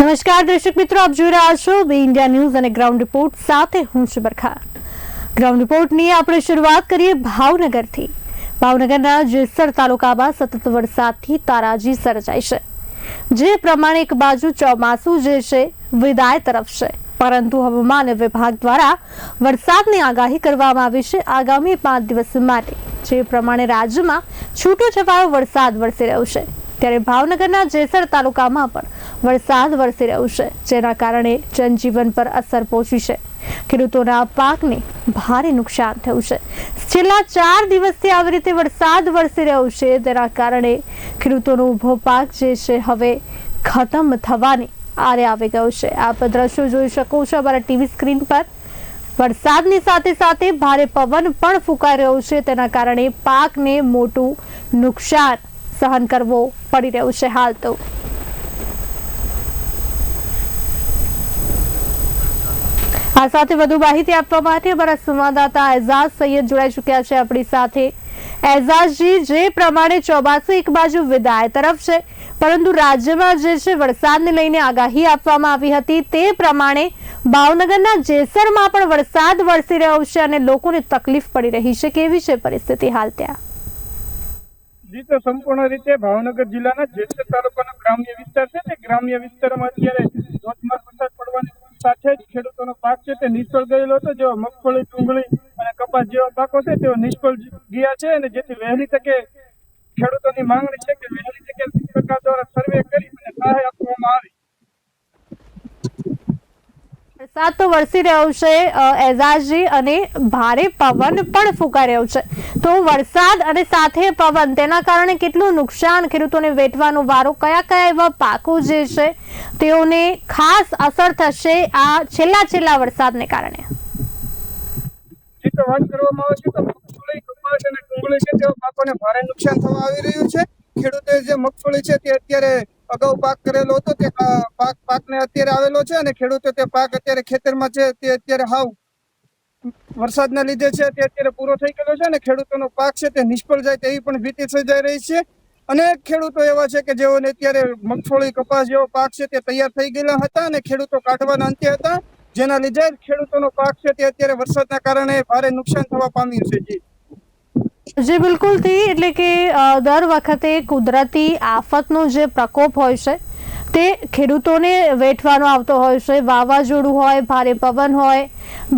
નમસ્કાર દર્શક મિત્રો, આપ જોઈ રહ્યા છો બી ઇન્ડિયા ન્યૂઝ અને ગ્રાઉન્ડ રિપોર્ટ સાથે હું છું બરખા। ગ્રાઉન્ડ રિપોર્ટની આપણે શરૂઆત કરીએ ભાવનગરથી। ભાવનગરના જેસર તાલુકામાં સતત વરસાદથી તારાજી સર્જાઈ છે। જે પ્રમાણે એક બાજુ ચોમાસું જે છે વિદાય તરફ છે, પરંતુ હવામાન વિભાગ દ્વારા વરસાદની આગાહી કરવામાં આવી છે આગામી 5 દિવસ માટે। જે પ્રમાણે રાજ્યમાં છૂટોછવાયો વરસાદ વરસી રહ્યો છે, ત્યારે ભાવનગરના જેસર તાલુકામાં પણ વરસાદ વરસી રહ્યો છે, જેના કારણે જનજીવન પર અસર પહોંચી છે। ખેડૂતોના પાકને ભારે નુકસાન થયું છે। છેલ્લા 4 દિવસથી આવી રીતે વરસાદ વરસી રહ્યો છે, તેના કારણે ખેડૂતોનો ઊભો પાક જે છે હવે ખતમ થવાની આરે આવી ગયો છે। આપ દ્રશ્યો જોઈ શકો છો અમારા ટીવી સ્ક્રીન પર। વરસાદની સાથે સાથે ભારે પવન પણ ફૂંકાઈ રહ્યો છે, તેના કારણે પાકને મોટું નુકસાન સહન કરવો પડી રહ્યું છે હાલ તો। આ સાથે વધુ માહિતી આપવા માટે અમારા સંવાદદાતા એઝાઝ સૈયદ જોડાઈ ચૂક્યા છે આપણી સાથે। એઝાઝજી, જે પ્રમાણે ચોમાસું એક બાજુ વિદાય તરફ છે, પરંતુ રાજ્યમાં જે છે વરસાદને લઈને આગાહી આપવામાં આવી હતી, તે પ્રમાણે ભાવનગરના જેસરમાં પણ વરસાદ વરસી રહ્યો છે અને લોકોને તકલીફ પડી રહી છે। કેવી છે પરિસ્થિતિ હાલ ત્યાં? જી, તો સંપૂર્ણ રીતે ભાવનગર જિલ્લાના જેસર તાલુકાનો ગ્રામ્ય વિસ્તાર છે, તે ગ્રામ્ય વિસ્તારમાં અત્યારે ધોધમાર વરસાદ પડવાની સાથે જ ખેડૂતોનો પાક છે તે નિષ્ફળ ગયેલો હતો। જેવો મગફળી, ડુંગળી અને કપાસ જેવા પાકો છે તેઓ નિષ્ફળ ગયા છે, અને જેથી વહેલી તકે ખેડૂતોની માંગણી છે કે વહેલી તકે સરકાર દ્વારા સર્વે કરી અને સહાય આપવામાં આવે। વરસાદ તો વરસી રહ્યો છે એઝાઝજી, અને ભારે પવન પણ ફૂંકાઈ રહ્યો છે, તો વરસાદ અને સાથે પવન તેના કારણે કેટલું નુકસાન ખેડૂતોને વેઠવાનો વારો? કયા કયા એવા પાકો જે છે તેઓને ખાસ અસર થશે આ છેલ્લા વરસાદને કારણે? જી, તો વાત કરવામાં આવે છે તો મગફળી, કપાસ અને ડુંગળી છે તેવા પાકોને ભારે નુકસાન થવા આવી રહ્યું છે। ખેડૂતોએ જે મગફળી છે તે અત્યારે અગાઉ પાક કરેલો હતો તે પાકને અત્યારે આવેલો છે, અને ખેડૂતો તે પાક અત્યારે ખેતરમાં છે તે અત્યારે હાવ વરસાદના લીધે છે તે અત્યારે પૂરો થઈ ગયો છે, અને ખેડૂતોનો પાક છે તે નિષ્ફળ જાય તેવી પણ ભીતિ સર્જાઈ રહી છે। અનેક ખેડૂતો એવા છે કે જેઓને અત્યારે મગફળી, કપાસ જેવો પાક છે તે તૈયાર થઈ ગયેલા હતા અને ખેડૂતો કાઢવાના અંતે હતા, જેના લીધે ખેડૂતોનો પાક છે તે અત્યારે વરસાદના કારણે ભારે નુકસાન થવા પામ્યું છે। જી બિલકુલથી, એટલે કે દર વખતે કુદરતી આફતનો જે પ્રકોપ હોય છે તે ખેડૂતોને વેઠવાનો આવતો હોય છે। વાવાઝોડું હોય, ભારે પવન હોય,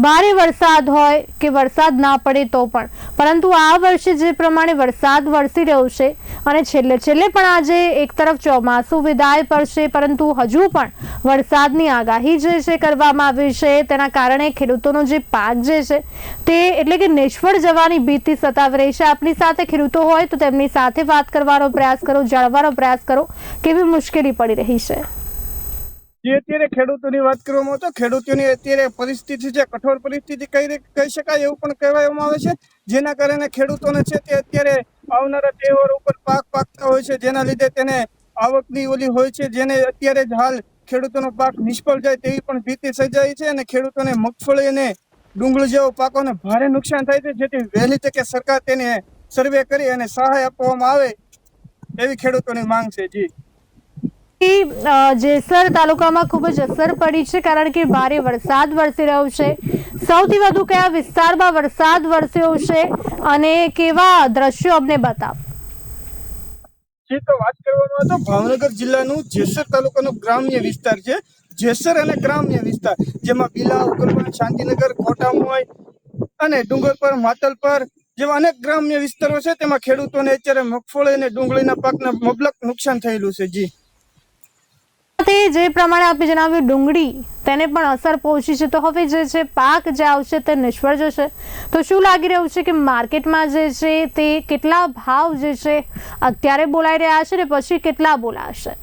ભારે વરસાદ હોય કે વરસાદ ના પડે તો પણ, પરંતુ આ વર્ષે જે પ્રમાણે વરસાદ વરસી રહ્યો છે અને છેલ્લે પણ આજે એક તરફ ચોમાસું વિદાય પર છે, પરંતુ હજુ પણ વરસાદની આગાહી જે છે કરવામાં આવી છે, તેના કારણે ખેડૂતોનો જે પાક જે છે તે એટલે કે નિષ્ફળ જવાની ભીતિ સતાવી રહી છે। આપની સાથે ખેડૂતો હોય તો તેમની સાથે વાત કરવાનો પ્રયાસ કરો, જાણવાનો પ્રયાસ કરો, કેવી મુશ્કેલી પડી રહી છે? જે અત્યારે ખેડૂતોની વાત કરવામાં આવે તો ખેડૂતોની અત્યારે પરિસ્થિતિ છે કઠોર પરિસ્થિતિ કહી શકાય એવું પણ કહેવામાં આવે છે, જેના કારણે ખેડૂતોને છે તે અત્યારે આવનારા તહેવારો ઉપર પાક પાકતા હોય છે, જેના લીધે તેને આવકની ઓલી હોય છે, જેને અત્યારે જ હાલ ખેડૂતોનો પાક નિષ્ફળ જાય તેવી પણ ભીતિ સર્જાઈ છે, અને ખેડૂતોને મગફળી અને ડુંગળી જેવા પાકોને ભારે નુકસાન થાય છે, જેથી વહેલી તકે સરકાર તેને સર્વે કરી અને સહાય આપવામાં આવે એવી ખેડૂતોની માંગ છે। જી, જેસર તાલુકામાં ખૂબ જ અસર પડી છે, કારણ કે ભારે વરસાદ વરસી રહ્યો છે। સૌથી વધુ કયા વિસ્તારમાં વરસાદ વરસ્યો છે અને કેવા દ્રશ્યો અમને બતાવો? જી, તો વાત કરવામાં આવે તો ભાવનગર જિલ્લાનું જેસર તાલુકાનો ગ્રામ્ય વિસ્તાર છે। જેસર અને ગ્રામ્ય વિસ્તાર, જેમાં બિલા, ઉગરપાડ, શાંતિનગર, કોટામોય અને ડુંગરપર, માતલપર જેવા અનેક ગ્રામ્ય વિસ્તારો છે, તેમાં ખેડૂતોને અત્યારે મગફળી અને ડુંગળીના પાકને મબલક નુકસાન થયેલું છે। જી, જે પ્રમાણે આપે જણાવ્યું, ડુંગળી તેને પણ અસર પહોંચી છે, તો હવે જે છે પાક જે આવશે તે નિષ્ફળ જશે, તો શું લાગી રહ્યું છે કે માર્કેટમાં જે છે તે કેટલા ભાવ જે છે અત્યારે બોલાઈ રહ્યા છે ને પછી કેટલા બોલાશે?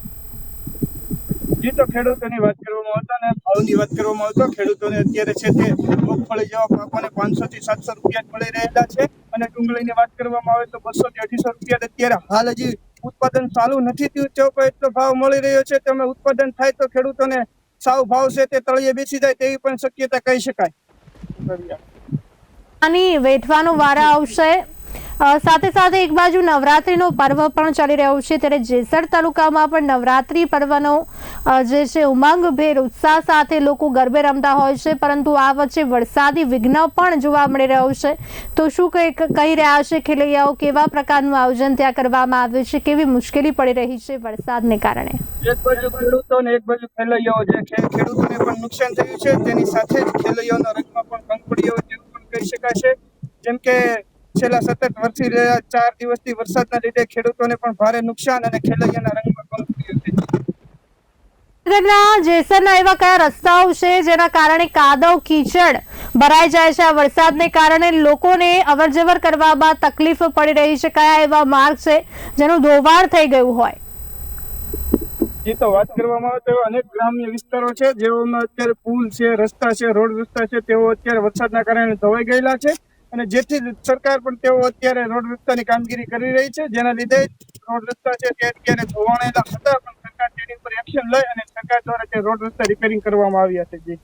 જી, તો ખેડૂતોની વાત કરવામાં આવતા અને ભાવની વાત કરવામાં આવતો ખેડૂતોને અત્યારે છે તે મગફળી જેવા પાકોને 500 થી 700 રૂપિયા મળી રહેલા છે, અને ડુંગળીની વાત કરવામાં આવે તો 200 થી 250 રૂપિયા અત્યારે હાલ હજી ઉત્પાદન ચાલુ નથી થયું તેવો એટલો ભાવ મળી રહ્યો છે। તમે ઉત્પાદન થાય તો ખેડૂતોને સાવ ભાવ છે તે તળિયે બેસી જાય તેવી પણ શક્યતા કહી શકાય। આની વેઠવાનો વારો આવશે સાથે સાથે એક બાજુ નવરાત્રિનો પર્વ પણ ચાલી રહ્યો છે, ત્યારે જેસર તાલુકામાં પણ નવરાત્રિ પર્વનો જે છે ઉમંગભેર ઉત્સાહ સાથે લોકો ગરબે રમતા હોય છે, પરંતુ આ વચ્ચે વરસાદી વિઘ્ન પણ જોવા મળી રહ્યો છે. તો શું કહી રહ્યા છે ખેલૈયાઓ? કેવા પ્રકારનું આયોજન ત્યાં કરવામાં આવ્યું છે? કેવી મુશ્કેલી પડી રહી છે વરસાદને કારણે? એક બાજુ ખેડૂતો ને એક બાજુ ખેલૈયાઓ, જે ખેડૂતોને પણ નુકસાન થયું છે, તેની સાથે જ ખેલૈયાઓના રંગમાં પણ ભંગ પડ્યો તેવું પણ કહી શકાય છે. જેમ કે છેલ્લા સતત વરસી રહ્યા 4 દિવસથી વરસાદના લીધે ખેડૂતોને પણ ભારે નુકસાન અને ખેલૈયાના રંગમાં ભંગ પડ્યો છે. જેસરના એવા કયા રસ્તાઓ છે જેના કારણે કાદવ કીચડ ભરાઈ જાય છે? આ વરસાદને કારણે લોકોને અવરજવર કરવામાં તકલીફ પડી રહી છે. કયા એવા માર્ગ છે જેનું ધોવાણ થઈ ગયું હોય? તો વાત કરવામાં આવે તો અનેક ગ્રામ્ય વિસ્તારો છે જેઓમાં અત્યારે પુલ છે, રસ્તા છે, રોડ રસ્તા છે, તેઓ અત્યારે વરસાદના કારણે ધોવાઈ ગયેલા છે, અને જેથી સરકાર પણ તેઓ અત્યારે રોડ રસ્તાની કામગીરી કરી રહી છે, જેના લીધે રોડ રસ્તા છે તે અત્યારે ધોવાણેલા હતા, પણ સરકાર તેની પર એક્શન લઈ અને સરકાર દ્વારા તે રોડ રસ્તા રિપેરિંગ કરવામાં આવ્યા છે. જી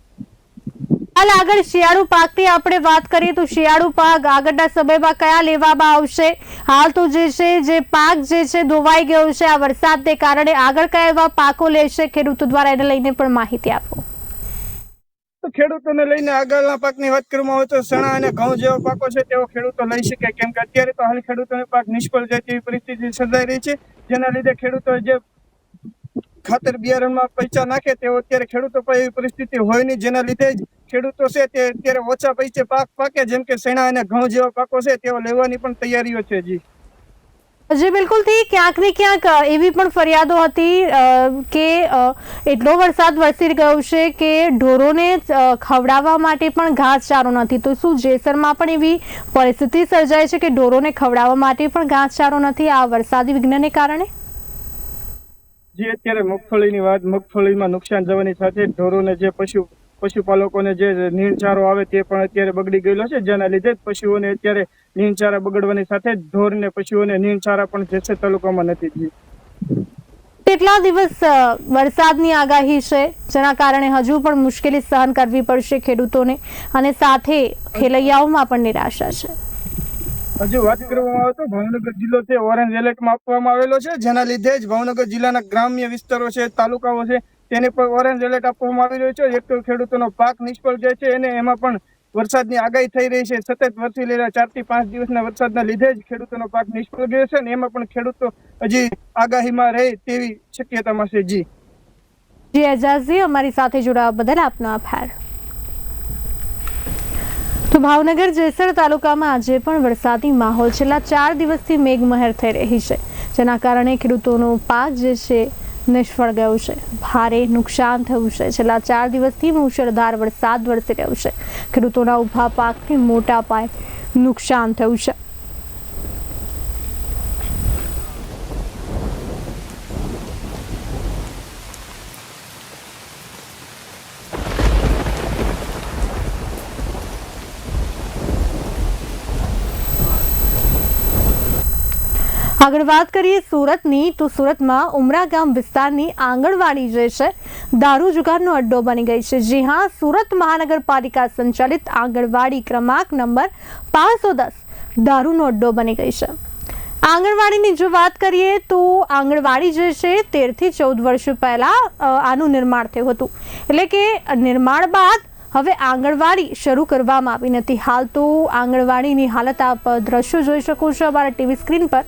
હાલ આગળ શિયાળુ પાકની આપણે વાત કરીએ તો શિયાળુ પાક આગળના સમયમાં કયા લેવામાં આવશે? હાલ તો જે છે જે પાક જે છે ધોવાઈ ગયો છે આ વરસાદને કારણે, આગળ કયા એવા પાકો લેશે ખેડૂતો દ્વારા? એને લઈને પણ માહિતી આપો. તો ખેડૂતોને લઈને આગળના પાકની વાત કરવામાં આવે તો ચણા અને ઘઉં જેવા પાકો છે તેઓ ખેડૂતો લઈ શકે, કેમ કે અત્યારે તો હાલ ખેડૂતોને પાક નિષ્ફળ જાય તેવી પરિસ્થિતિ સર્જાઈ રહી છે, જેના લીધે ખેડૂતો જે ખાતર બિયારણમાં પૈસા નાખે તેઓ અત્યારે ખેડૂતો પર એવી પરિસ્થિતિ હોય નહીં, જેના લીધે જ ખેડૂતો છે તે અત્યારે ઓછા પૈસે પાક પાકે, જેમ કે ચણા અને ઘઉં જેવા પાકો છે તેઓ લેવાની પણ તૈયારીઓ છે. જી બિલકુલથી ક્યાંક ને ક્યાંક એવી પણ ફરિયાદો હતી કે એટલો વરસાદ વરસી ગયો છે કે ઢોરોને ખવડાવવા માટે પણ ઘાસચારો નથી. તો શું જેસરમાં પણ એવી પરિસ્થિતિ સર્જાય છે કે ઢોરોને ખવડાવવા માટે પણ ઘાસચારો નથી આ વરસાદી વિઘ્નને કારણે? જે અત્યારે મગફળીમાં નુકસાન જવાની સાથે ઢોરોને જે પશુપાલકોને જે નીણચારો આવે તે પણ અત્યારે બગડી ગયેલો છે, જેના લીધે જ પશુઓને અત્યારે નીણચારા બગડવાની સાથે જ ઢોરને પશુઓને નીણચારા પણ જેસર તાલુકામાં નથી. કેટલા દિવસ વરસાદની આગાહી છે જેના કારણે હજુ પણ મુશ્કેલી સહન કરવી પડશે ખેડૂતોને, અને સાથે ખેલૈયાઓમાં પણ નિરાશા છે? હજુ વાત કરવામાં આવે તો ભાવનગર જિલ્લો છે ઓરેન્જ એલર્ટમાં આપવામાં આવેલો છે, જેના લીધે જ ભાવનગર જિલ્લાના ગ્રામ્ય વિસ્તારો છે, તાલુકાઓ છે, તેને પર ઓરેન્જ એલર્ટ આપવામાં આવી રહ્યો છે. એક તો ખેડૂતોનો પાક નિષ્ફળ જાય છે અને એમાં પણ વરસાદની આગાહી થઈ રહી છે. સતત વરસી રહેલા 4 થી 5 દિવસના વરસાદના લીધે જ ખેડૂતોનો પાક નિષ્ફળ ગયો છે, અને એમાં પણ ખેડૂતો હજી આગાહીમાં રહે તેવી શક્યતામાં છે. જી એજાઝજી, અમારી સાથે જોડાવા બદલ આપનો આભાર. તો ભાવનગર જેસર તાલુકામાં આજે પણ વરસાદી માહોલ છેલ્લા 4 દિવસથી મેઘમહેર થઈ રહી છે, જેના કારણે ખેડૂતોનો પાક જે છે નિષ્ફળ ગયો છે, ભારે નુકસાન થયું છે. છેલ્લા 4 દિવસથી મુશળધાર વરસાદ વરસી રહ્યો છે, ખેડૂતોના ઊભા પાકને મોટા પાયે નુકસાન થયું છે. આગળ વાત કરીએ સુરતની, તો સુરતમાં ઉમરા ગામ વિસ્તારની આંગણવાડી જે છે દારૂ જુગારનો અડ્ડો બની ગઈ છે. જી હા, સુરત મહાનગરપાલિકા સંચાલિત આંગણવાડી ક્રમાંક નંબર 510 દારૂનો અડ્ડો બની ગઈ છે. આંગણવાડીની જો વાત કરીએ તો આંગણવાડી જે છે 13 થી 14 વર્ષ પહેલા આનું નિર્માણ થયું હતું, એટલે કે નિર્માણ બાદ હવે આંગણવાડી શરૂ કરવામાં આવી નથી. હાલ તો આંગણવાડીની હાલત આપ દ્રશ્યો જોઈ શકો છો અમારા ટીવી સ્ક્રીન પર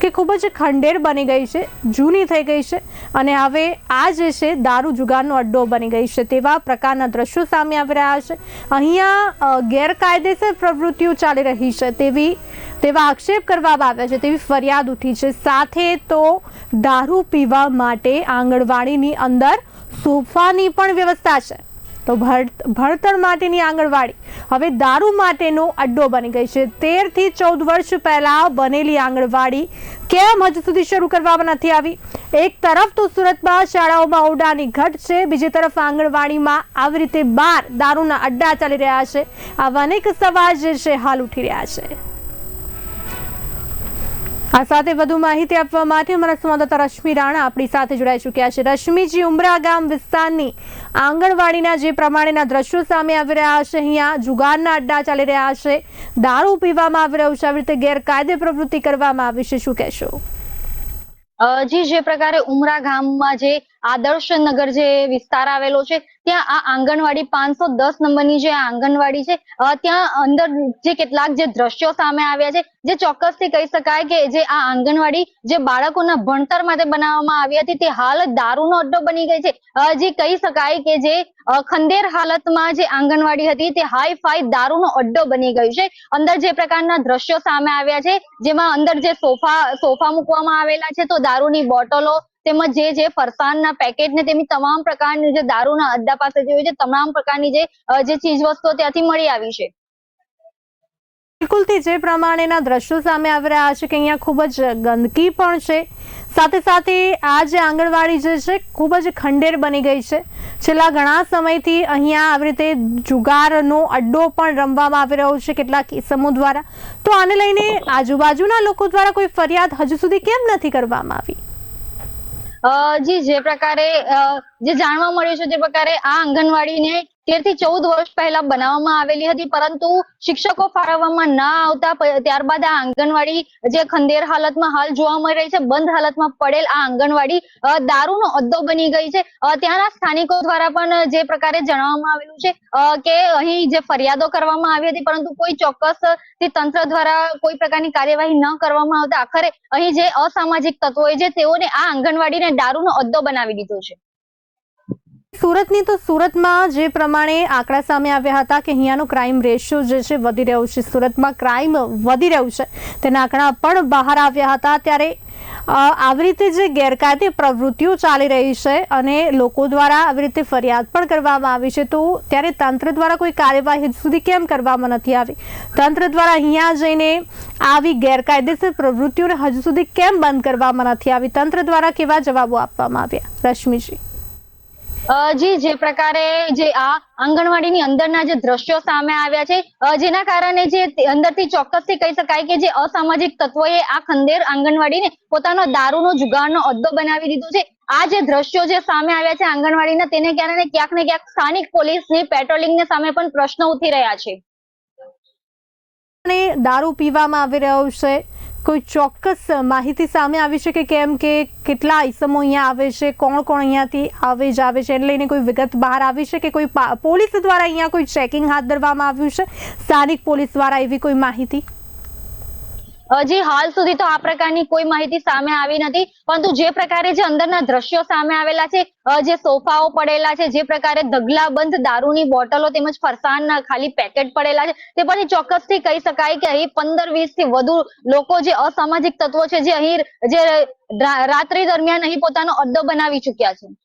કે ખૂબ જ ખંડેર બની ગઈ છે, જૂની થઈ ગઈ છે, અને હવે આ જે છે દારૂ જુગારનો અડ્ડો બની ગઈ છે તેવા પ્રકારના દ્રશ્યો સામે આવી રહ્યા છે. અહીંયા ગેરકાયદેસર પ્રવૃત્તિઓ ચાલી રહી છે તેવા આક્ષેપ કરવામાં આવ્યા છે, તેવી ફરિયાદ ઉઠી છે. સાથે તો દારૂ પીવા માટે આંગણવાડીની અંદર સોફાની પણ વ્યવસ્થા છે. તો ભણતર માટેની આંગણવાડી હવે દારૂ માટેનો અડ્ડો બની ગઈ છે. 13 થી 14 વર્ષ પહેલા બનેલી આંગણવાડી કેમ હજુ સુધી શરૂ કરવામાં નથી આવી? એક તરફ તો સુરતમાં શાળાઓમાં ઓરડાની ઘટ છે, બીજી તરફ આંગણવાડીમાં આવી રીતે બહાર દારૂના અડ્ડા ચાલી રહ્યા છે. આવા અનેક સવાલ જે છે હાલ ઉઠી રહ્યા છે. આ સાથે વધુ માહિતી આપવા માટે અમારા સંવાદદાતા રશ્મિ રાણા આપણી સાથે જોડાઈ ચૂક્યા છે. રશ્મિજી, ઉમરા ગામ વિસ્તારની આંગણવાડીના જે પ્રમાણેના દ્રશ્યો સામે આવી રહ્યા છે, અહીંયા જુગારના અડ્ડા ચાલી રહ્યા છે, દારૂ પીવામાં આવી રહ્યું છે, આવી રીતે ગેરકાયદે પ્રવૃત્તિ કરવામાં આવી છે, શું કહેશો? જી, જે પ્રકારે ઉમરા ગામમાં જે આદર્શ નગર જે વિસ્તાર આવેલો છે ત્યાં આ આંગણવાડી 510 નંબરની જે આંગણવાડી છે ત્યાં અંદર જે કેટલાક જે દ્રશ્યો સામે આવ્યા છે જે ચોક્કસથી કહી શકાય કે જે આ આંગણવાડી જે બાળકોના ભણતર માટે બનાવવામાં આવી હતી તે હાલ દારૂનો અડ્ડો બની ગઈ છે. જે કહી શકાય કે જે ખંડેર હાલતમાં જે આંગણવાડી હતી તે હાઈ ફાઈ દારૂનો અડ્ડો બની ગયું છે. અંદર જે પ્રકારના દ્રશ્યો સામે આવ્યા છે જેમાં અંદર જે સોફા મૂકવામાં આવેલા છે તો દારૂની બોટલો તેમજ જે ફરસાણના પેકેટ ને તેની તમામ પ્રકારની જે દારૂના અડ્ડા પાસે જોયું છે તમામ પ્રકારની જે ચીજ વસ્તુઓ ત્યાંથી મળી આવી છે. બિલકુલથી જે પ્રમાણેના દ્રશ્યો સામે આવી રહ્યા છે કે અહીંયા ખૂબ જ ગંદકી પણ છે, સાથે સાથે આ જે આંગણવાડી જે છે ખૂબ જ ખંડેર બની ગઈ છે. છેલ્લા ઘણા સમયથી અહીંયા આવી રીતે જુગારનો અડ્ડો પણ રમવામાં આવી રહ્યો છે કેટલાક ઇસમો દ્વારા. તો આને લઈને આજુબાજુના લોકો દ્વારા કોઈ ફરિયાદ હજુ સુધી કેમ નથી કરવામાં આવી? જી, જે પ્રકારે જે જાણવા મળ્યું છે તે પ્રકારે આ આંગણવાડીને 13 થી 14 વર્ષ પહેલા બનાવવામાં આવેલી હતી, પરંતુ શિક્ષકો ફાળવવામાં ના આવતા ત્યારબાદ આ આંગણવાડી જે ખંડેર હાલતમાં હાલ જોવા મળી રહી છે, બંધ હાલતમાં પડેલ આ આંગણવાડી દારૂનો અડ્ડો બની ગઈ છે. ત્યાંના સ્થાનિકો દ્વારા પણ જે પ્રકારે જણાવવામાં આવેલું છે કે અહીં જે ફરિયાદો કરવામાં આવી હતી પરંતુ કોઈ ચોક્કસ તંત્ર દ્વારા કોઈ પ્રકારની કાર્યવાહી ન કરવામાં આવતા આખરે અહીં જે અસામાજિક તત્વોએ જે તેઓને આ આંગણવાડીને દારૂનો અડ્ડો બનાવી દીધો છે. સુરતની તો સુરતમાં જે પ્રમાણે આંકડા સામે આવ્યા હતા કે અહીંયાનો ક્રાઇમ રેશિયો જે છે વધી રહ્યો છે, સુરતમાં ક્રાઇમ વધી રહ્યું છે તેના આંકડા પણ બહાર આવ્યા હતા. ત્યારે આવી રીતે જે ગેરકાયદે પ્રવૃત્તિઓ ચાલી રહી છે અને લોકો દ્વારા આવી રીતે ફરિયાદ પણ કરવામાં આવી છે, તો ત્યારે તંત્ર દ્વારા કોઈ કાર્યવાહી હજુ સુધી કેમ કરવામાં નથી આવી? તંત્ર દ્વારા અહીંયા જઈને આવી ગેરકાયદેસર પ્રવૃત્તિઓને હજુ સુધી કેમ બંધ કરવામાં નથી આવી? તંત્ર દ્વારા કેવા જવાબો આપવામાં આવ્યા? રશ્મિજી. જી, જે પ્રકારે જે આ આંગણવાડીની અંદરના જે દ્રશ્યો સામે આવ્યા છે જેના કારણે જે અંદરથી ચોક્કસથી કહી શકાય કે જે અસામાજિક તત્વોએ આ ખંડેર આંગણવાડીને પોતાનો દારૂનો જુગારનો અડ્ડો બનાવી દીધો છે. આ જે દ્રશ્યો જે સામે આવ્યા છે આંગણવાડીના તેને કારણે ક્યાંક ને ક્યાંક સ્થાનિક પોલીસની પેટ્રોલિંગને સામે પણ પ્રશ્નો ઉઠી રહ્યા છે. અને દારૂ પીવામાં આવી રહ્યો છે, કોઈ ચોક્કસ માહિતી સામે આવી છે કે કેમ, કે કેટલા ઇસમો અહીંયા આવે છે, કોણ કોણ અહીંયાથી આવે જ આવે છે, એને લઈને કોઈ વિગત બહાર આવી છે કે કોઈ પોલીસ દ્વારા અહીંયા કોઈ ચેકિંગ હાથ ધરવામાં આવ્યું છે, સ્થાનિક પોલીસ દ્વારા એવી કોઈ માહિતી? જી, હાલ સુધી તો આ પ્રકારની કોઈ માહિતી સામે આવી નથી, પરંતુ જે પ્રકારે જે અંદરના દ્રશ્યો સામે આવેલા છે, જે સોફાઓ પડેલા છે, જે પ્રકારે ઢગલાબંધ દારૂની બોટલો તેમજ ફરસાણના ખાલી પેકેટ પડેલા છે, તે પછી ચોક્કસથી કહી શકાય કે અહીં 15-20 થી વધુ લોકો જે અસામાજિક તત્વો છે જે અહીં જે રાત્રિ દરમિયાન અહીં પોતાનો અડ્ડો બનાવી ચૂક્યા છે.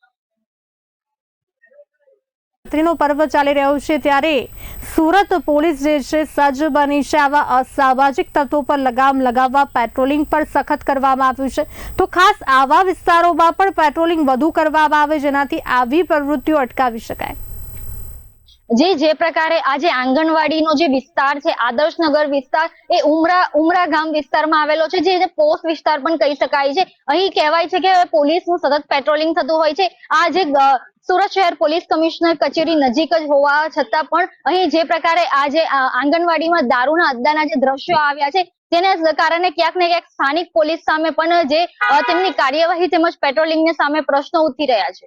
રાત્રિનો પર્વ ચાલી રહ્યો છે ત્યારે સુરત પોલીસ જે છે સજ્જ બની છે આવા અસામાજિક તત્વો પર લગામ લગાવવા પેટ્રોલિંગ પર સખત કરવામાં આવ્યું છે. તો ખાસ આવા વિસ્તારોમાં પણ પેટ્રોલિંગ વધુ કરવામાં આવે જેનાથી આવી પ્રવૃત્તિઓ અટકાવી શકાય. જી, જે પ્રકારે આ જે આંગણવાડીનો જે વિસ્તાર છે આદર્શનગર વિસ્તાર એ ઉમરા ગામ વિસ્તારમાં આવેલો છે, જે પોસ્ટ વિસ્તાર પણ કહી શકાય છે. અહીં કહેવાય છે કે પોલીસનું સતત પેટ્રોલિંગ થતું હોય છે. આ જે સુરત શહેર પોલીસ કમિશનર કચેરી નજીક જ હોવા છતાં પણ અહીં જે પ્રકારે આ જે આંગણવાડીમાં દારૂના અડ્ડાના જે દ્રશ્યો આવ્યા છે તેને કારણે ક્યાંક ને ક્યાંક સ્થાનિક પોલીસ સામે પણ જે તેમની કાર્યવાહી તેમજ પેટ્રોલિંગને સામે પ્રશ્નો ઉઠી રહ્યા છે.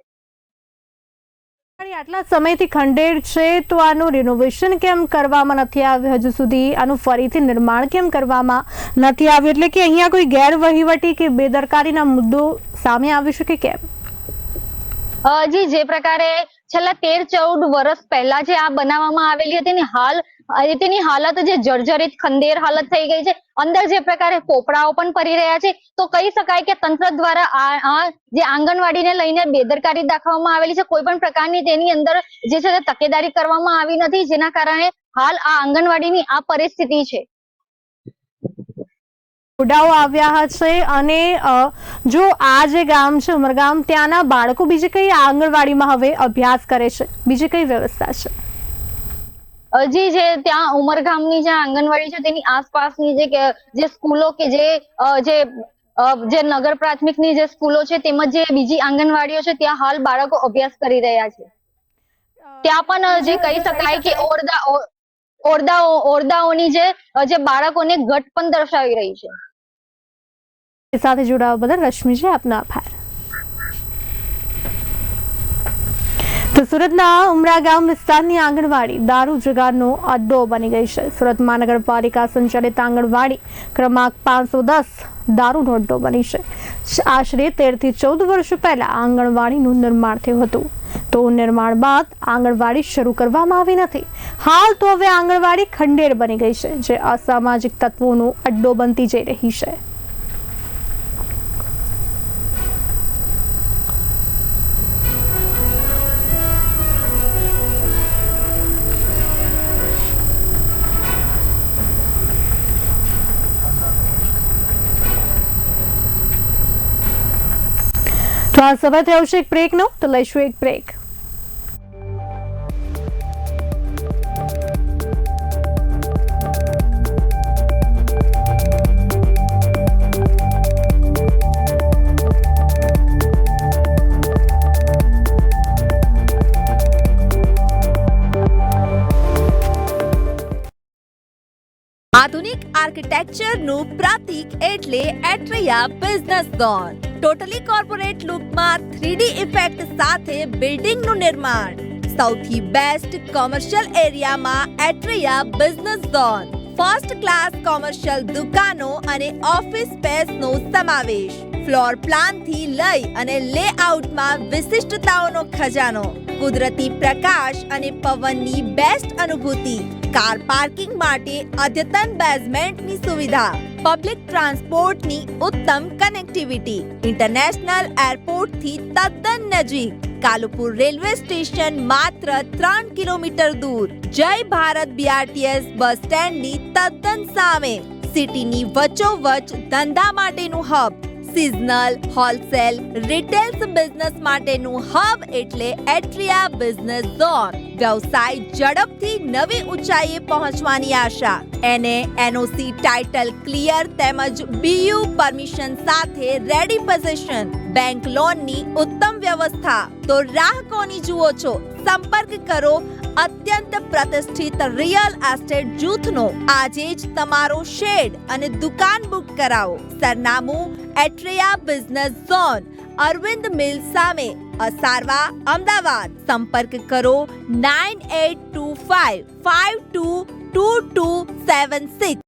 આટલા સમયથી ખંડેર છે તો આનું રિનોવેશન કેમ કરવામાં નથી આવ્યું હજુ સુધી? આનું ફરીથી નિર્માણ કેમ કરવામાં નથી આવ્યું? એટલે કે અહીંયા કોઈ ગેરવહીવટી કે બેદરકારીના મુદ્દો સામે આવી શકે કેમ? જી, જે પ્રકારે છેલ્લા 13-14 વર્ષ પહેલા જે આ બનાવવામાં આવેલી હતી તેની હાલત જે જર્જરિત ખંડેર હાલત થઈ ગઈ છે. અંદર જે પ્રકારે પોપડાઓ પણ પડી રહ્યા છે, તો કહી શકાય કે તંત્ર દ્વારા આ જે આંગણવાડીને લઈને બેદરકારી દાખવવામાં આવેલી છે. કોઈ પણ પ્રકારની તેની અંદર જે છે તે તકેદારી કરવામાં આવી નથી, જેના કારણે હાલ આ આંગણવાડીની આ પરિસ્થિતિ છે. ઉડાવો આવ્યા છે અને જો આ જે ગામ છે ઉમરગામ, ત્યાંના બાળકો બીજી કઈ આંગણવાડીમાં હવે અભ્યાસ કરે છે? બીજી કઈ વ્યવસ્થા છે? જી જે ત્યાં ઉમરગામની જે આંગણવાડી છે તેની આસપાસની જે સ્કૂલો કે જે નગર પ્રાથમિકની જે સ્કૂલો છે તેમજ જે બીજી આંગણવાડીઓ છે ત્યાં હાલ બાળકો અભ્યાસ કરી રહ્યા છે. ત્યાં પણ જે કહી શકાય કે ઓરડાઓની જે બાળકોને ઘટ પણ દર્શાવી રહી છે. સાથે જોડાવા બદલ રશ્મિજી આપનો આભાર. તો સુરતના ઉમરા ગામ વિસ્તારની આંગણવાડી દારૂ જુગારનો અડ્ડો બની ગઈ છે. સુરત મહાનગરપાલિકા સંચાલિત આંગણવાડી ક્રમાંક 510 દારૂનો અડ્ડો બની છે. આશરે 13 થી 14 વર્ષ પહેલા આંગણવાડીનું નિર્માણ થયું હતું. તો નિર્માણ બાદ આંગણવાડી શરૂ કરવામાં આવી નથી. હાલ તો હવે આંગણવાડી ખંડેર બની ગઈ છે, જે અસામાજિક તત્વોનો અડ્ડો બનતી જઈ રહી છે. તો આ સમય થયો છે એક બ્રેકનો, તો લઈશું એક બ્રેક. આધુનિક આર્કિટેક્ચરનું પ્રતીક એટલે Atria business zone. Totally corporate લુકમાં 3D ઇફેક્ટ સાથે બિલ્ડિંગનું નિર્માણ. સૌથી બેસ્ટ કોમર્શિયલ એરિયામાં Atria business zone. First class commercial દુકાનો અને ઓફિસ સ્પેસનો સમાવેશ. ફ્લોર પ્લાનથી લઈ અને લેઆઉટમાં વિશિષ્ટતાઓનો ખજાનો. કુદરતી પ્રકાશ અને પવનની બેસ્ટ અનુભૂતિ. કાર પાર્કિંગ માટે અદ્યતન બેઝમેન્ટની સુવિધા. પબ્લિક ટ્રાન્સપોર્ટની ઉત્તમ કનેક્ટિવિટી. ઇન્ટરનેશનલ એરપોર્ટથી તદ્દન નજીક. કાલુપુર રેલવે સ્ટેશન માત્ર 3 કિલોમીટર દૂર. જય ભારત BRTS બસ સ્ટેન્ડની તદ્દન સામે. સિટીની વચ્ચોવચ્ચ ધંધા માટેનું hub. Seasonal, wholesale, retail business માટેનું હબ એટલે એટ્રિયા બિઝનેસ ઝોન. વ્યવસાય ઝડપથી નવી ઊંચાઈએ પહોંચવાની આશા. NOC ટાઇટલ ક્લિયર તેમજ BU પરમિશન સાથે રેડી પોઝિશન. બેંક લોનની ઉત્તમ વ્યવસ્થા. તો રાહ કોની જુઓ છો? સંપર્ક કરો અત્યંત પ્રતિષ્ઠિત રિયલ એસ્ટેટ જૂથનો. આજે જ તમારો શેડ અને દુકાન બુક કરાવો. સરનામું એટ્રિયા બિઝનેસ ઝોન, અરવિંદ મિલ સામે, અસારવા, અમદાવાદ. સંપર્ક કરો 9825522276.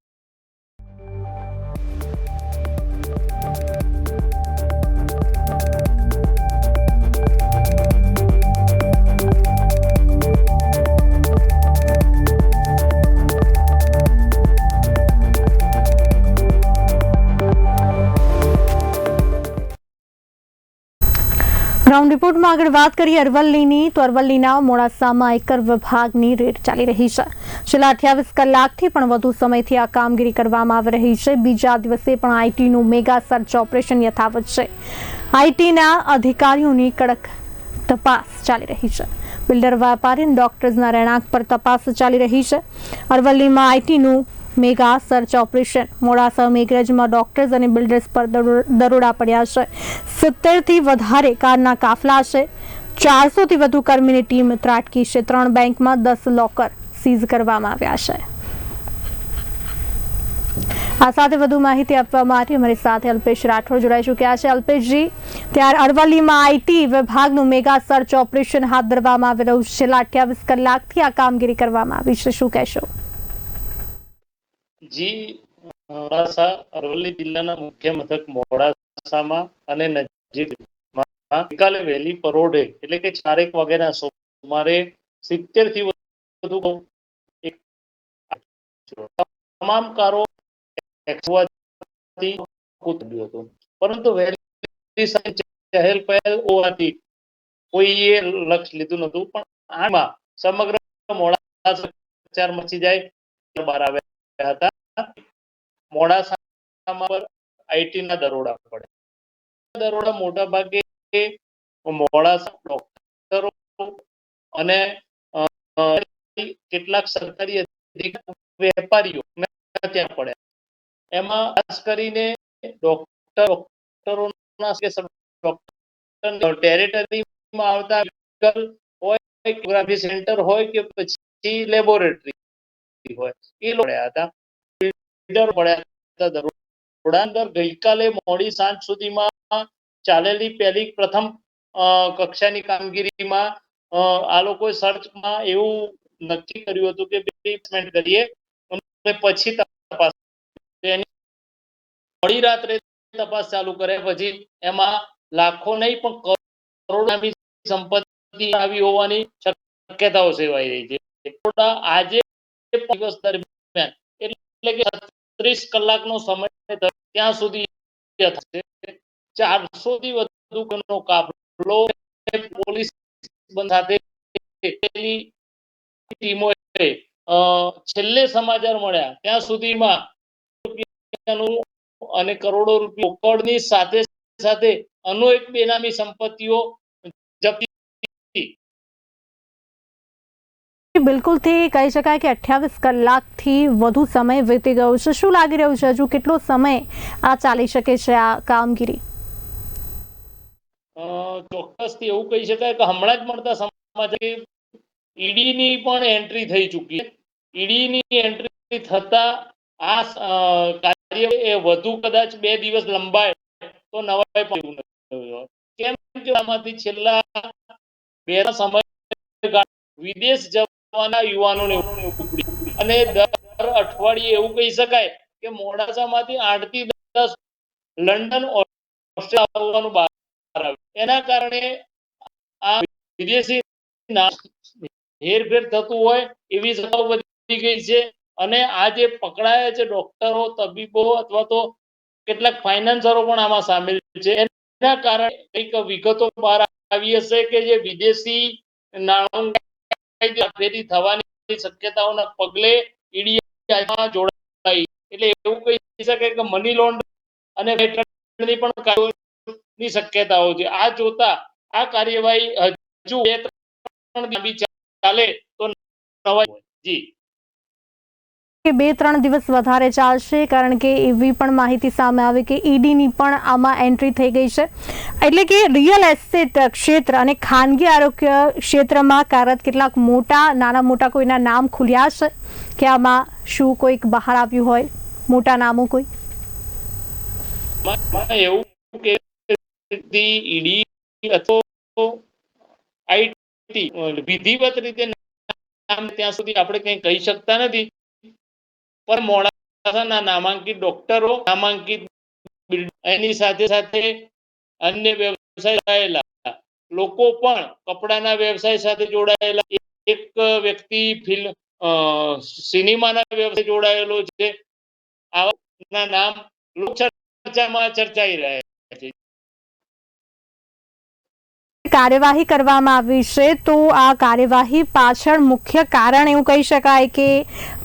ગ્રાઉન્ડ રિપોર્ટમાં આગળ વાત કરીએ અરવલ્લીની, તો અરવલ્લીના મોડાસામાં આયકર વિભાગની રેડ ચાલી રહી છે. છેલ્લા 28 કલાકથી પણ વધુ સમયથી આ કામગીરી કરવામાં આવી રહી છે. બીજા દિવસે પણ આઈટીનું મેગા સર્ચ ઓપરેશન યથાવત છે. આઈટીના અધિકારીઓની કડક તપાસ ચાલી રહી છે. બિલ્ડર, વેપારી અને ડોક્ટર્સના રહેણાંક પર તપાસ ચાલી રહી છે. અરવલ્લીમાં આઈટીનું મેગા સર્ચ ઓપરેશન. મોડાસા મેઘરજમાં ડોક્ટર્સ અને બિલ્ડર્સ પર દરોડા પડ્યા છે. 70 થી વધારે કારના કાફલા છે. 400 થી વધુ કર્મીની ટીમ ત્રાટકી છે. 3 બેંકમાં 10 લોકર સીઝ કરવામાં આવ્યા છે. આ સાથે વધુ માહિતી આપવા માટે અમારી સાથે અલ્પેશ રાઠોડ જોડાઈ ચૂક્યા છે. અલ્પેશજી, ત્યારે અરવલ્લીમાં આઈટી વિભાગનું મેગા સર્ચ ઓપરેશન હાથ ધરવામાં આવી રહ્યું છે. છેલ્લા 28 કલાકથી આ કામગીરી કરવામાં આવી છે, શું કહેશો? જી, મોડાસા અરવલ્લી જિલ્લાના મુખ્ય મથક મોડાસામાં અને નજીકમાં ગઈકાલે વહેલી પરોઢે એટલે કે 4 વાગ્યાના સુમારે 70 થી વધુ તમામ કારો હતું, પરંતુ વહેલી ચહેલ પહેલ હોવાથી કોઈએ લક્ષ્ય લીધું નતું. પણ આમાં સમગ્ર મોડાસા મચી જાય બહાર આવ્યા હતા. મોડાસામાં આઈટી ના દરોડા પડ્યા. દરોડા મોટા ભાગે મોડાસા ડોક્ટરો અને કેટલાક સરકારી વેપારીઓ ત્યાં પડ્યા. એમાં ખાસ કરીને ડોક્ટરોના ટેરેટરીમાં આવતા હોય, જીઓગ્રાફી સેન્ટર હોય કે પછી લેબોરેટરી હોય, એ પડ્યા હતા. પડ્યા હતા. અંદર ગઈકાલે મોડી સાંજ સુધીમાં ચાલેલી પ્રથમ કક્ષાની કામગીરીમાં આ લોકોએ સર્ચમાં એવું નક્કી કર્યું હતું કે પ્લેસમેન્ટ કરીએ અને પછી તપાસ. મોડી રાત્રે તપાસ ચાલુ કરે પછી એમાં લાખો નહીં પણ કરોડોની સંપત્તિ આવી હોવાની શક્યતાઓ સેવાઈ રહી છે. આજે દિવસ દરમિયાન એટલે કે 36 કલાકનો સમય ત્યાં સુધી 400 થી વધુ કાફલો પોલીસ સાથે ટીમોએ છેલ્લે સમાચાર મળ્યા ત્યાં સુધીમાં અને કરોડો રૂપિયા રોકડની સાથે સાથે અનેક બેનામી સંપત્તિઓ જપ્તી. બિલકુલ થી કહી શકાય કે 28 કલાકથી વધુ સમય વીતી ગયો છે. શું લાગી રહ્યું છે, હજુ કેટલો સમય આ ચાલી શકે છે આ કામગીરી? ચોક્કસથી એવું કહી શકાય કે હમણાં જ મળતા સમાચાર ઈડીની પણ એન્ટ્રી થઈ ચૂકી. ઈડીની એન્ટ્રી થતા આ કાર્ય એ વધુ કદાચ 2 દિવસ લંબાય તો નવાય પણ કેમ કે આમાંથી છેલ્લા 2 સમય વિદેશ જવાના યુવાનોને અને દર અઠવાડિયે એવું કહી શકાય કે મોડાસામાંથી 8 થી 10 લંડન ઓસ્ટ્રેલિયા આવવાનું બહાર આવ્યું. એના કારણે આ વિદેશી હેરફેર થતું હોય એવી શક્યતાઓ વધી ગઈ છે. અને આ જે પકડાયા છે ડોક્ટરો, તબીબો અથવા તો કેટલાક ફાઇનાન્સરો પણ આમાં સામેલ છે. એના કારણે કંઈક વિગતો બહાર આવી હશે કે જે વિદેશી નાણાં ફેરી થવાની શક્યતાઓના પગલે ઈડી જોડાઈ. એટલે એવું કહી શકાય કે મની લોન્ડરિંગ અને ની પણ કાર્યવાહીની શક્યતાઓ છે. આ જોતા આ કાર્યવાહી હજુ 2-3 ચાલે તો નવાઈ. જી 2-3 દિવસ વધારે ચાલશે, કારણ કે એવી પણ માહિતી સામે આવી કે ઈડીની પણ આમાં એન્ટ્રી થઈ ગઈ છે. એટલે કે રિયલ એસ્ટેટ ક્ષેત્ર અને ખાનગી આરોગ્ય ક્ષેત્રમાં કાર્યરત કેટલાક નાના મોટા કોઈના નામ ખુલ્યા છે કે આમાં શું કોઈક બહાર આવ્યું હોય, મોટા નામો કોઈ? એવું કે ઈડી અથવા આઈટી વિધિવત રીતે ત્યાં સુધી આપણે કંઈ કહી શકતા નથી. પણ મોડાસાના નામાંકિત ડોક્ટરો, નામાંકિત એની સાથે સાથે અન્ય વ્યવસાય જોડાયેલા લોકો પણ કપડાના વ્યવસાય સાથે જોડાયેલા, એક વ્યક્તિ સિનેમાના વ્યવસાય જોડાયેલો છે. આવા નામ લોકચર્ચામાં ચર્ચાઈ રહ્યા છે. કાર્યવાહી કરવામાં આવી છે, તો આ કાર્યવાહી પાછળ મુખ્ય કારણ એવું કહી શકાય કે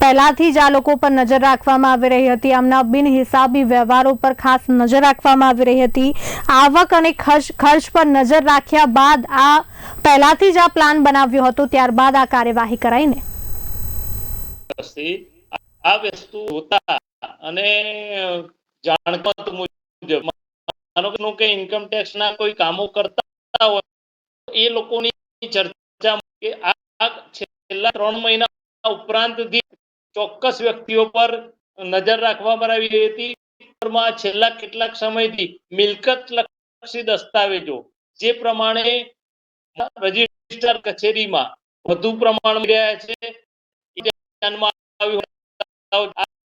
પહેલાથી જ આ લોકો પર નજર રાખવામાં આવી રહી હતી, આમના બિનહિસાબી વ્યવહારો પર ખાસ નજર રાખવામાં આવી રહી હતી, આવક અને ખર્ચ પર નજર રાખ્યા બાદ આ પહેલાથી જ આ પ્લાન બનાવ્યો હતો, ત્યારબાદ આ કાર્યવાહી કરાઈને આ વસ્તુ હોતા અને જાણકારી મુજબ માનો કે ઇન્કમ ટેક્સ ના કોઈ કામો કરતા હોય એ લોકોની ચર્ચા કે આ છેલ્લા 3 મહિના ઉપરાંતથી ચોક્કસ વ્યક્તિઓ પર નજર રાખવામાં આવી રહી હતી. છેલ્લા કેટલાક સમયથી મિલકત લક્ષી દસ્તાવેજો જે પ્રમાણે રજિસ્ટર કચેરીમાં વધુ પ્રમાણમાં રહ્યા છે,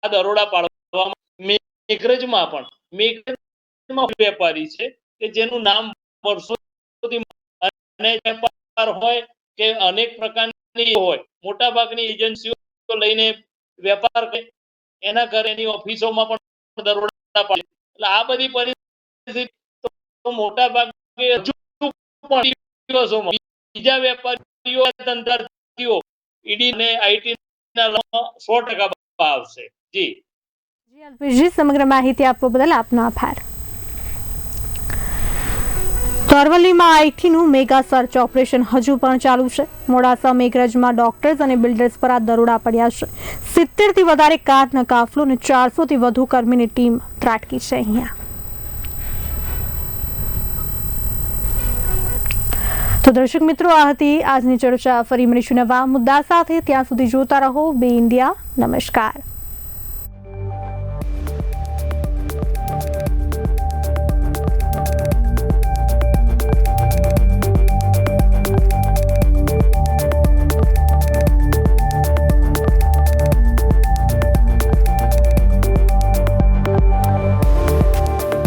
દરોડા પાડવામાં મેઘરજમાં વેપારી છે કે જેનું નામ વર્ષો અને વેપાર હોય કે અનેક પ્રકારની હોય, મોટા ભાગની એજન્સીઓ લઈને વેપાર કરે, એના ઘરેની ઓફિસોમાં પણ દરોડા પાડે. એટલે આ બધી પરિસ્થિતિ મોટા ભાગે હજુ પણ દિવસોમાં બીજા વેપારીઓ ધંધાર્થીઓ ઈડી અને આઈટી ના 100% આવશે. જી અલ્પેશજી, સમગ્ર માહિતી આપવા બદલ આપનો આભાર. તો અરવલ્લીમાં આઈટીનું મેગા સર્ચ ઓપરેશન હજુ પણ ચાલુ છે. મોડાસા મેઘરજમાં ડોક્ટર્સ અને બિલ્ડર્સ પર આ દરોડા પડ્યા છે. 70 થી વધારે કારનો કાફલો અને 400 થી વધુ કર્મીની ટીમ ત્રાટકી છે. અહીંયા તો દર્શક મિત્રો, આ હતી આજની ચર્ચા. ફરી મળીશું નવા મુદ્દા સાથે. ત્યાં સુધી જોતા રહો બે ઇન્ડિયા. નમસ્કાર.